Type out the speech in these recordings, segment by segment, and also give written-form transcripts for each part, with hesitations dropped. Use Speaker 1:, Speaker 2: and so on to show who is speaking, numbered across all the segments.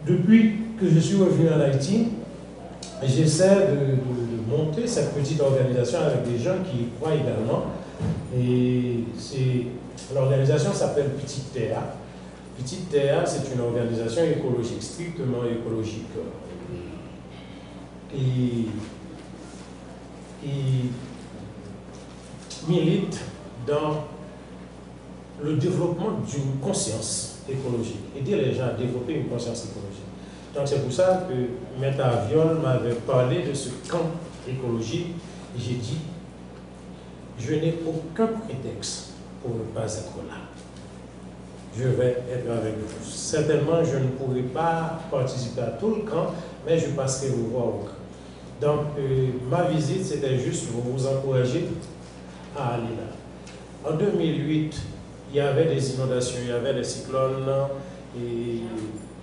Speaker 1: depuis que je suis revenu en Haïti, j'essaie de monter cette petite organisation avec des gens qui y croient également. Et l'organisation s'appelle Petite Terre. Petite Terre, c'est une organisation écologique, strictement écologique. Et milite dans le développement d'une conscience écologique, aider les gens à développer une conscience écologique. Donc c'est pour ça que Maître Aviol m'avait parlé de ce camp écologique. J'ai dit, je n'ai aucun prétexte pour ne pas être là. Je vais être avec vous. Certainement, je ne pourrai pas participer à tout le camp, mais je passerai vous voir au camp. Donc, ma visite, c'était juste pour vous encourager à aller là. En 2008, il y avait des inondations, il y avait des cyclones, et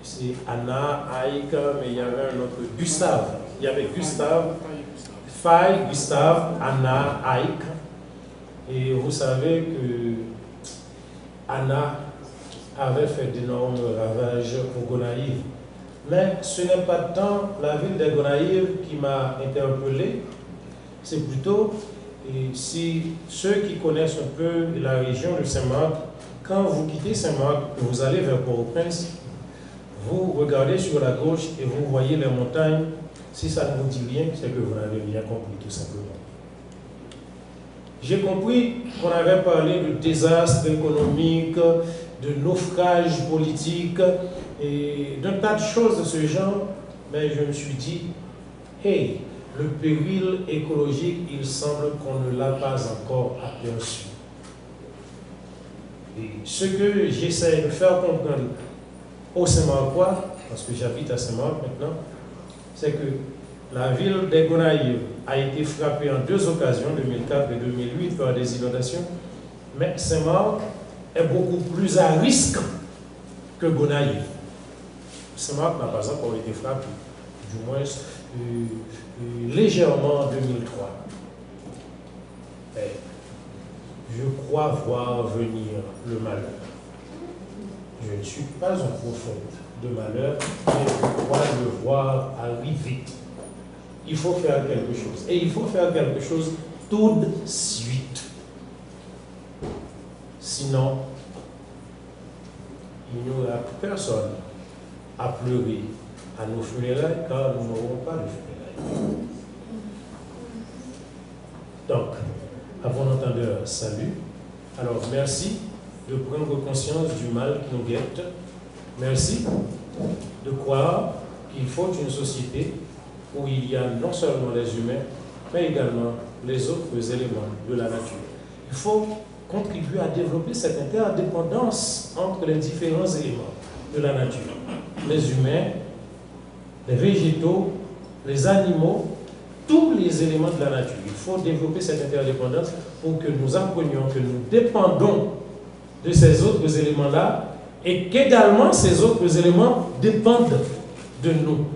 Speaker 1: c'est Anna, Aïk, mais il y avait un autre, Gustave. Il y avait Gustave, Faye, Gustave, Anna, Aïk. Et vous savez que Anna avait fait d'énormes ravages au Gonaïves. Mais ce n'est pas tant la ville de Gonaïves qui m'a interpellé, c'est plutôt si ceux qui connaissent un peu la région de Saint-Marc, quand vous quittez Saint-Marc, vous allez vers Port-au-Prince, vous regardez sur la gauche et vous voyez les montagnes. Si ça ne vous dit rien, c'est que vous n'avez rien compris tout simplement. J'ai compris qu'on avait parlé de désastre économique, de naufrage politique et d'un tas de choses de ce genre, mais je me suis dit, hey, le péril écologique, il semble qu'on ne l'a pas encore aperçu. Et ce que j'essaie de faire comprendre aux Saint-Marcois, parce que j'habite à Saint-Marc maintenant, c'est que la ville des Gonaïves a été frappée en deux occasions, 2004 et 2008, par des inondations, mais Saint-Marc est beaucoup plus à risque que Gonaïves. Saint-Marc n'a pas encore été frappé, du moins légèrement en 2003. Et je crois voir venir le malheur. Je ne suis pas un prophète de malheur, mais je crois le voir arriver. Il faut faire quelque chose. Et il faut faire quelque chose tout de suite. Sinon, il n'y aura personne à pleurer à nos funérailles, car nous n'aurons pas de funérailles. Donc, à bon entendeur, salut. Alors, merci de prendre conscience du mal qui nous guette. Merci de croire qu'il faut une société où il y a non seulement les humains, mais également les autres éléments de la nature. Il faut contribuer à développer cette interdépendance entre les différents éléments de la nature. Les humains, les végétaux, les animaux, tous les éléments de la nature. Il faut développer cette interdépendance pour que nous apprenions que nous dépendons de ces autres éléments-là et qu'également ces autres éléments dépendent de nous.